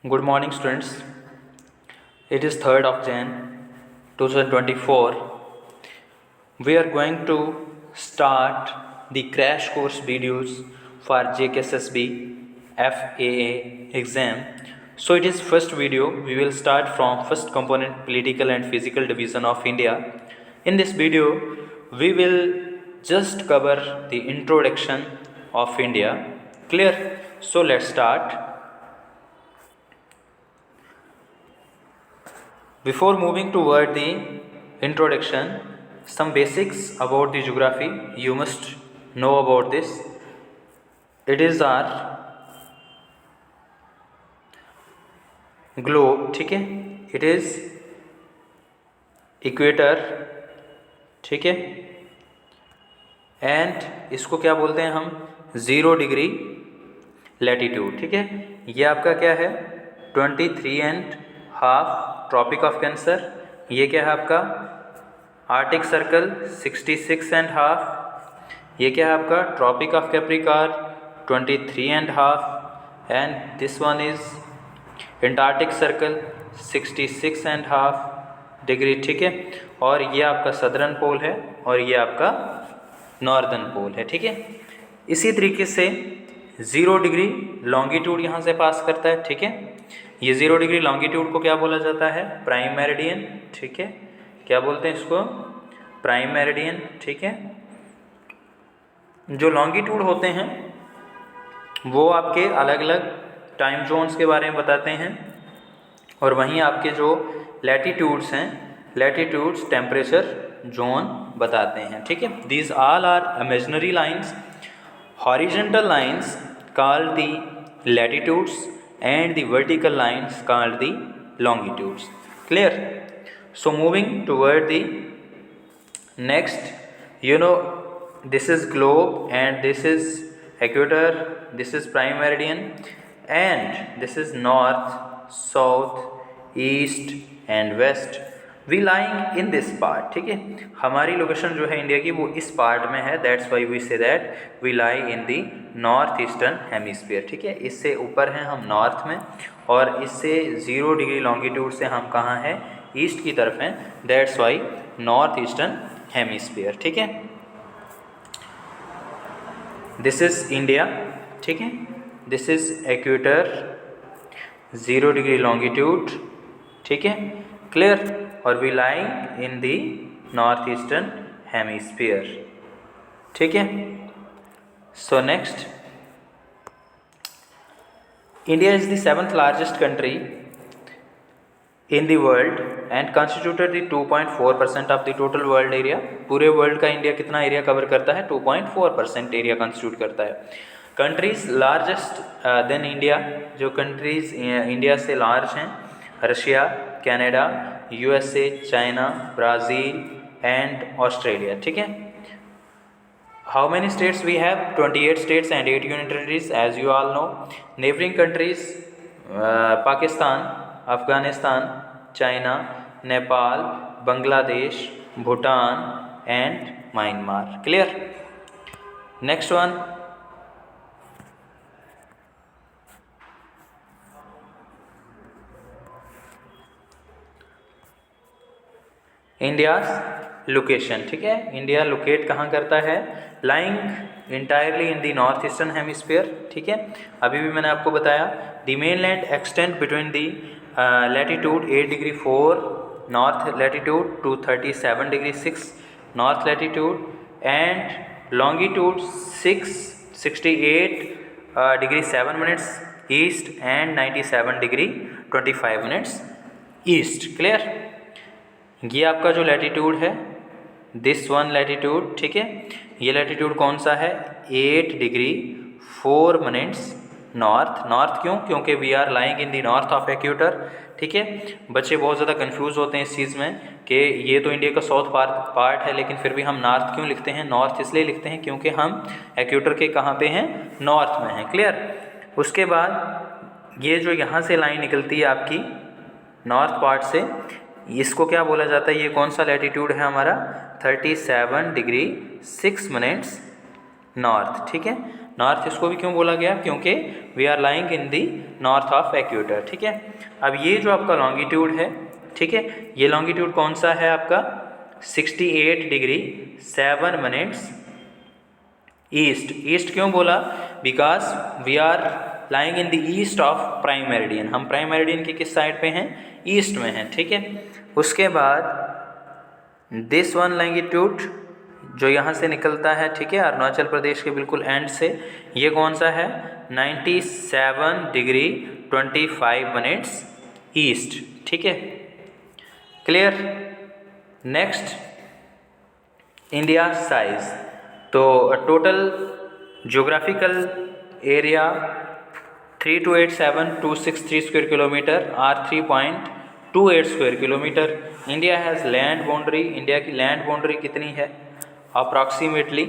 Good morning, students. It is 3rd of Jan 2024. We are going to start the crash course videos for JKSSB FAA exam. So it is first video. We will start from first component, political and physical division of India. In this video, we will just cover the introduction of India. Clear? So let's start. Before moving toward the introduction, some basics about the geography you must know about this. It is our globe, ठीक है, it is equator, ठीक है, and इसको क्या बोलते हैं हम 0 degree latitude, ठीक है। ये आपका क्या है 23.5 ट्रॉपिक ऑफ कैंसर। ये क्या है आपका आर्टिक सर्कल 66.5। ये क्या है आपका tropic of Capricorn 23.5 and this one is Antarctic circle 66.5 degree, ठीक है। और ये आपका सदर्न पोल है और ये आपका नॉर्दर्न पोल है, ठीक है। इसी तरीके से 0 डिग्री लॉन्गिट्यूड यहाँ से पास करता है, ठीक है। ये 0 डिग्री लॉन्गिट्यूड को क्या बोला जाता है प्राइम मेरिडियन, ठीक है। क्या बोलते हैं इसको प्राइम मेरिडियन, ठीक है। जो लॉन्गिट्यूड होते हैं वो आपके अलग अलग टाइम जोन्स के बारे में बताते हैं और वहीं आपके जो लैटिट्यूड्स हैं लैटिट्यूड्स टेम्परेचर जोन बताते हैं, ठीक है। These all are imaginary lines, horizontal lines called the latitudes and the vertical lines called the longitudes. Clear? So moving toward the next, this is globe and this is equator, this is prime meridian and this is north, south, east and west. We lying in this part, ठीक है। हमारी location जो है India की वो इस part में है, that's why we say that we lie in the north eastern hemisphere, ठीक है। इससे ऊपर हैं हम नॉर्थ में और इससे 0 डिग्री लॉन्गिट्यूड से हम कहाँ हैं ईस्ट की तरफ हैं, that's why north eastern hemisphere, ठीक है। दिस इज इंडिया, ठीक है। This is equator 0 degree longitude, ठीक है। क्लियर? और we lying in the north eastern hemisphere, ठीक है। So next, India is the 7th largest country in the world and constituted the 2.4% of the total world area. पूरे world का India कितना area cover करता है 2.4% area constitute करता है। Countries largest then India, जो कंट्रीज इंडिया से large हैं Russia, Canada, USA, China, Brazil and Australia, ठीक है। How many states we have 28 states and 8 union territories as you all know. Neighbouring countries Pakistan, Afghanistan, China, Nepal, Bangladesh, Bhutan and Myanmar. Clear? Next one, India's location, ठीक है। India locate कहाँ करता है lying entirely in the north eastern hemisphere, ठीक है। अभी भी मैंने आपको बताया the main land extend between the latitude 8 degree 4 north latitude to 37 degree 6 north latitude and longitude 68 degree 7 minutes east and 97 degree 25 minutes east. Clear? ये आपका जो लैटिट्यूड है दिस वन लैटिट्यूड, ठीक है। ये लैटिट्यूड कौन सा है 8 डिग्री 4 मिनट्स नॉर्थ। नॉर्थ क्यों? क्योंकि we are lying in the north of equator, ठीक है। बच्चे बहुत ज़्यादा कंफ्यूज होते हैं इस चीज़ में कि ये तो इंडिया का साउथ पार्ट है लेकिन फिर भी हम नॉर्थ क्यों लिखते हैं। नॉर्थ इसलिए लिखते हैं क्योंकि हम इक्वेटर के कहाँ पे हैं नॉर्थ में हैं। क्लियर? उसके बाद ये जो यहाँ से लाइन निकलती है आपकी नॉर्थ पार्ट से, इसको क्या बोला जाता है, ये कौन सा लैटिट्यूड है हमारा 37 डिग्री 6 मिनट्स नॉर्थ, ठीक है। नॉर्थ इसको भी क्यों बोला गया, क्योंकि we are lying in the north of equator, ठीक है। अब ये जो आपका लॉन्गिट्यूड है, ठीक है, ये लॉन्गिट्यूड कौन सा है आपका 68 डिग्री 7 मिनट्स ईस्ट। ईस्ट क्यों बोला, because we are lying in the east of prime meridian, हम प्राइम मेरिडियन के किस साइड पे हैं, ईस्ट में हैं, ठीक है। उसके बाद दिस वन लॉन्गिट्यूड जो यहाँ से निकलता है, ठीक है, अरुणाचल प्रदेश के बिल्कुल एंड से, ये कौन सा है 97 डिग्री 25 मिनट्स ईस्ट, ठीक है, क्लियर। नेक्स्ट इंडिया साइज, तो total geographical area 3287263 square kilometre और 3.28 square kilometre. India has land boundary, India की लैंड बाउंड्री कितनी है, अप्रॉक्सीमेटली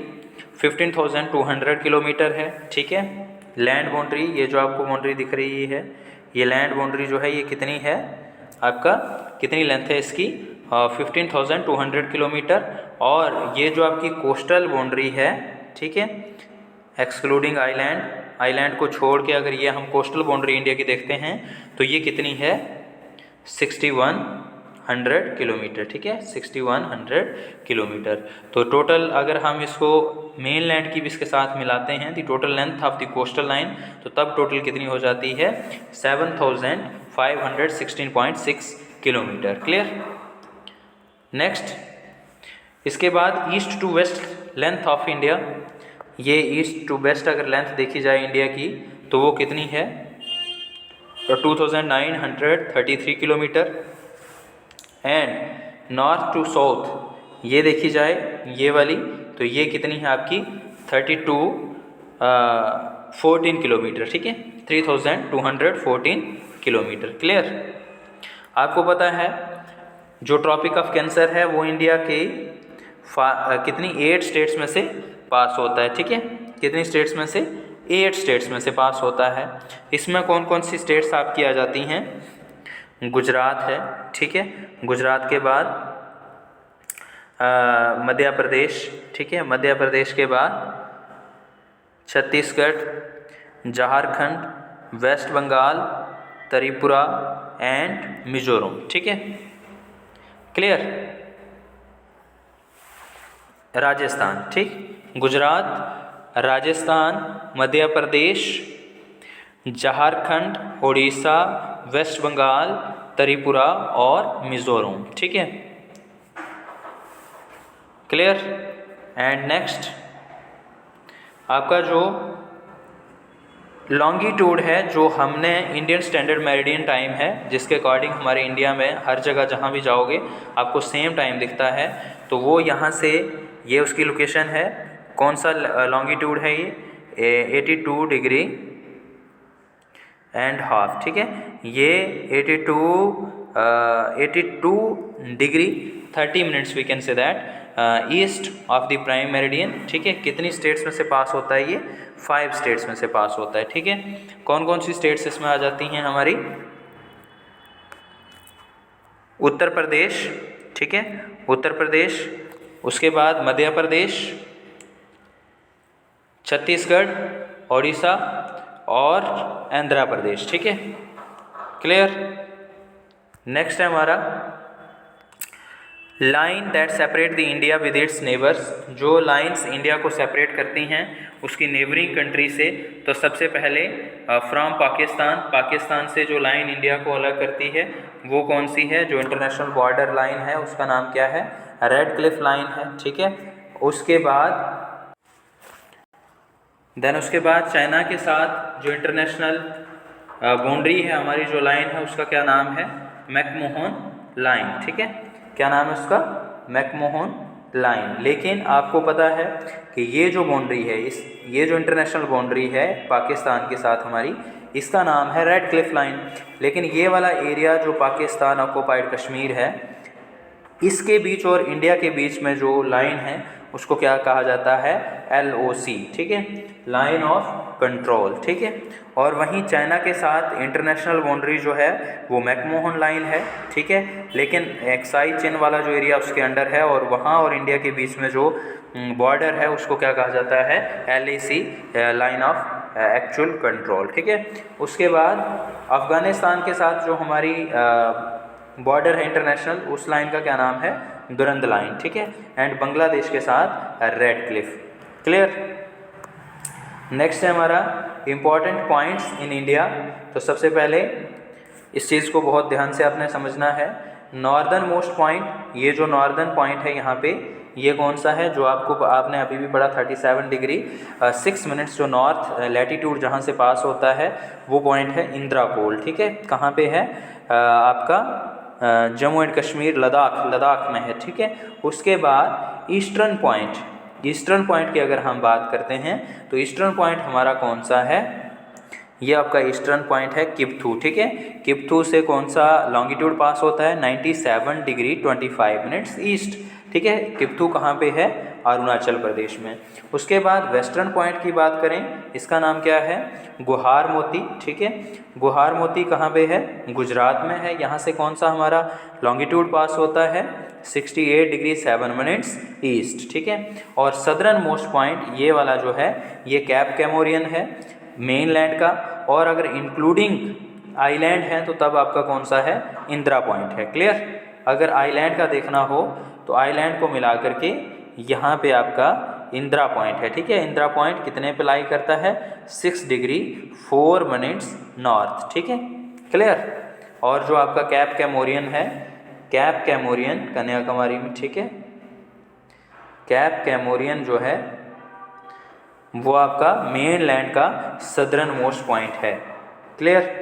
15,200 किलोमीटर है, ठीक है। लैंड बाउंड्री, ये जो आपको बाउंड्री दिख रही है, ये लैंड बाउंड्री जो है ये कितनी है आपका, कितनी लेंथ है इसकी 15,200 किलोमीटर। और ये जो आपकी कोस्टल बाउंड्री है, ठीक है, एक्सक्लूडिंग आइलैंड, आइलैंड को छोड़ के अगर ये हम कोस्टल बाउंड्री इंडिया की देखते हैं तो ये कितनी है 6100 किलोमीटर, ठीक है, 6100 किलोमीटर। तो टोटल अगर हम इसको मेन लैंड की भी इसके साथ मिलाते हैं दी total length of the coastal line, तो तब टोटल कितनी हो जाती है 7516.6 किलोमीटर, क्लियर। नेक्स्ट इसके बाद east to west length of India, ये ईस्ट टू वेस्ट अगर लेंथ देखी जाए इंडिया की तो वो कितनी है 2933 kilometre. And north to south ये देखी जाए ये वाली, तो ये कितनी है आपकी 14 किलोमीटर, ठीक है, 3214 किलोमीटर, क्लियर। आपको पता है जो ट्रॉपिक ऑफ कैंसर है वो इंडिया के कितनी 8 स्टेट्स में से पास होता है, ठीक है, कितनी स्टेट्स में से 8 स्टेट्स में से पास होता है। इसमें कौन कौन सी स्टेट्स आपकी आ जाती हैं, गुजरात है, ठीक है, गुजरात के बाद मध्य प्रदेश, ठीक है, मध्य प्रदेश के बाद छत्तीसगढ़, झारखंड, वेस्ट बंगाल, त्रिपुरा एंड मिजोरम, ठीक है, क्लियर। राजस्थान, ठीक, गुजरात, राजस्थान, मध्य प्रदेश, झारखंड, उड़ीसा, वेस्ट बंगाल, त्रिपुरा और मिजोरम, ठीक है, क्लियर। एंड नेक्स्ट आपका जो लॉन्गिट्यूड है, जो हमने इंडियन स्टैंडर्ड मेरिडियन टाइम है जिसके अकॉर्डिंग हमारे इंडिया में हर जगह जहाँ भी जाओगे आपको सेम टाइम दिखता है, तो वो यहाँ से ये उसकी लोकेशन है, कौन सा लॉन्गिट्यूड है ये 82 डिग्री एंड हाफ, ठीक है, ये 82 degree 30 minutes we can say that east of the prime meridian, ठीक है। कितनी स्टेट्स में से पास होता है ये 5 स्टेट्स में से पास होता है, ठीक है। कौन कौन सी स्टेट्स इसमें आ जाती हैं हमारी, उत्तर प्रदेश, ठीक है, उत्तर प्रदेश, उसके बाद मध्य प्रदेश, छत्तीसगढ़, उड़ीसा और आंध्र प्रदेश, ठीक है, क्लियर। नेक्स्ट है हमारा line that separate the India with its neighbours, जो लाइंस इंडिया को सेपरेट करती हैं उसकी नेबरिंग कंट्री से। तो सबसे पहले फ्रॉम पाकिस्तान, पाकिस्तान से जो लाइन इंडिया को अलग करती है वो कौन सी है, जो इंटरनेशनल बॉर्डर लाइन है उसका नाम क्या है, रेड क्लिफ लाइन है, ठीक है। उसके बाद चाइना के साथ जो इंटरनेशनल बाउंड्री है हमारी, जो लाइन है उसका क्या नाम है, मैकमोहन लाइन, ठीक है, क्या नाम है उसका, मैकमोहन लाइन। लेकिन आपको पता है कि ये जो बाउंड्री है, ये जो इंटरनेशनल बाउंड्री है पाकिस्तान के साथ हमारी, इसका नाम है रेड क्लिफ लाइन। लेकिन ये वाला एरिया जो पाकिस्तान ऑक्युपाइड कश्मीर है, इसके बीच और इंडिया के बीच में जो लाइन है उसको क्या कहा जाता है, LOC, ठीक है, लाइन ऑफ कंट्रोल, ठीक है। और वहीं चाइना के साथ इंटरनेशनल बाउंड्री जो है वो मैकमोहन लाइन है, ठीक है, लेकिन एक्साई चिन वाला जो एरिया उसके अंडर है, और वहाँ और इंडिया के बीच में जो बॉर्डर है उसको क्या कहा जाता है, LAC, line of actual control, ठीक है। उसके बाद अफ़गानिस्तान के साथ जो हमारी बॉर्डर है इंटरनेशनल, उस लाइन का क्या नाम है, दुरंद लाइन, ठीक है। एंड बांग्लादेश के साथ रेड क्लिफ। क्लियर। नेक्स्ट है हमारा इम्पॉर्टेंट पॉइंट्स इन इंडिया। तो सबसे पहले इस चीज़ को बहुत ध्यान से आपने समझना है, नॉर्दर्न मोस्ट पॉइंट, ये जो नॉर्दर्न पॉइंट है यहाँ पे, ये कौन सा है, जो आपने अभी भी पढ़ा 37 डिग्री 6 मिनट्स जो नॉर्थ लैटीट्यूड जहाँ से पास होता है वो पॉइंट है इंदिरा पोल, ठीक है। कहाँ पे है, आपका जम्मू एंड कश्मीर, लद्दाख में है, ठीक है। उसके बाद ईस्टर्न पॉइंट की अगर हम बात करते हैं तो ईस्टर्न पॉइंट हमारा कौन सा है, ये आपका ईस्टर्न पॉइंट है किप्थू, ठीक है। किप्थू से कौन सा लॉन्गिट्यूड पास होता है, 97 डिग्री 25 मिनट्स ईस्ट, ठीक है। किप्थू कहाँ पे है, अरुणाचल प्रदेश में। उसके बाद वेस्टर्न पॉइंट की बात करें, इसका नाम क्या है, गुहार मोती, ठीक है। गुहार मोती कहाँ पे है, गुजरात में है। यहाँ से कौन सा हमारा लॉन्गिट्यूड पास होता है, 68 डिग्री 7 मिनट्स ईस्ट, ठीक है। और सदर्न मोस्ट पॉइंट ये वाला जो है ये कैप कैमोरियन है मेन लैंड का, और अगर इंक्लूडिंग आइलैंड है तो तब आपका कौन सा है, इंदिरा पॉइंट है। क्लियर। अगर आइलैंड का देखना हो तो आइलैंड को मिला करके यहाँ पे आपका इंदिरा पॉइंट है, ठीक है। इंदिरा पॉइंट कितने पे लाई करता है, 6 डिग्री 4 मिनट्स नॉर्थ, ठीक है। क्लियर। और जो आपका कैप कैमोरियन है, कैप कैमोरियन कन्याकुमारी में, ठीक है। कैप कैमोरियन जो है वो आपका मेन लैंड का सदर्न मोस्ट पॉइंट है। क्लियर।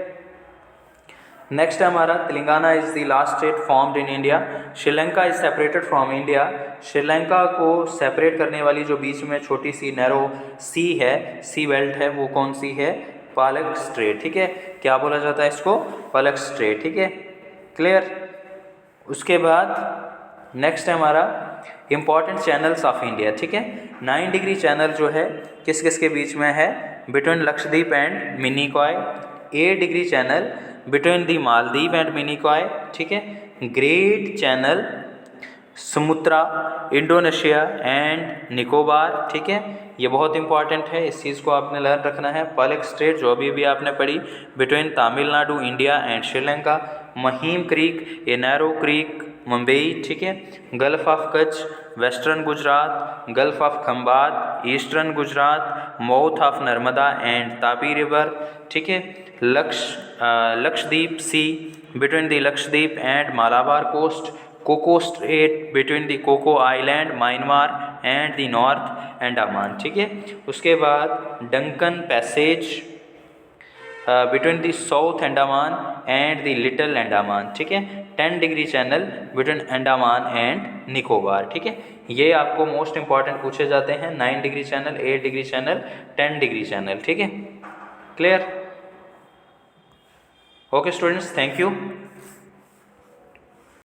नेक्स्ट है हमारा Telangana is the last state formed in India. Sri Lanka is separated from India. Sri Lanka को सेपरेट करने वाली जो बीच में छोटी सी नैरो सी है, सी बेल्ट है, वो कौन सी है, पालक स्ट्रेट, ठीक है। क्या बोला जाता है इसको, पालक स्ट्रेट, ठीक है। क्लियर। उसके बाद नेक्स्ट है हमारा इम्पॉर्टेंट चैनल्स ऑफ इंडिया, ठीक है। 9 डिग्री चैनल जो है किस किस के बीच में है, between Lakshadweep and Minicoy. 8 degree channel between the Maldives and Minicoy, ठीक है। Great channel Sumatra, Indonesia and Nicobar, ठीक है। ये बहुत इंपॉर्टेंट है, इस चीज़ को आपने लर्न रखना है। पालक स्ट्रेट जो अभी भी आपने पढ़ी, between Tamil Nadu, India and Sri Lanka. Mahim creek, a narrow creek, Mumbai, ठीक है। Gulf of Kutch, western Gujarat, gulf of Khambhat, eastern Gujarat, mouth of Narmada and Tapi river, ठीक है। Lakshadweep sea, between the Lakshadweep and Malabar coast. Coco strait, between the Coco island, Myanmar and the north Andaman, ठीक है। उसके बाद Duncan passage between the south Andaman and the little Andaman, ठीक है। 10 degree channel between Andaman and Nicobar, ठीक है। ये आपको मोस्ट इंपॉर्टेंट पूछे जाते हैं, 9 degree channel, 8 degree channel, 10 degree channel, ठीक है। Clear. Okay students, thank you.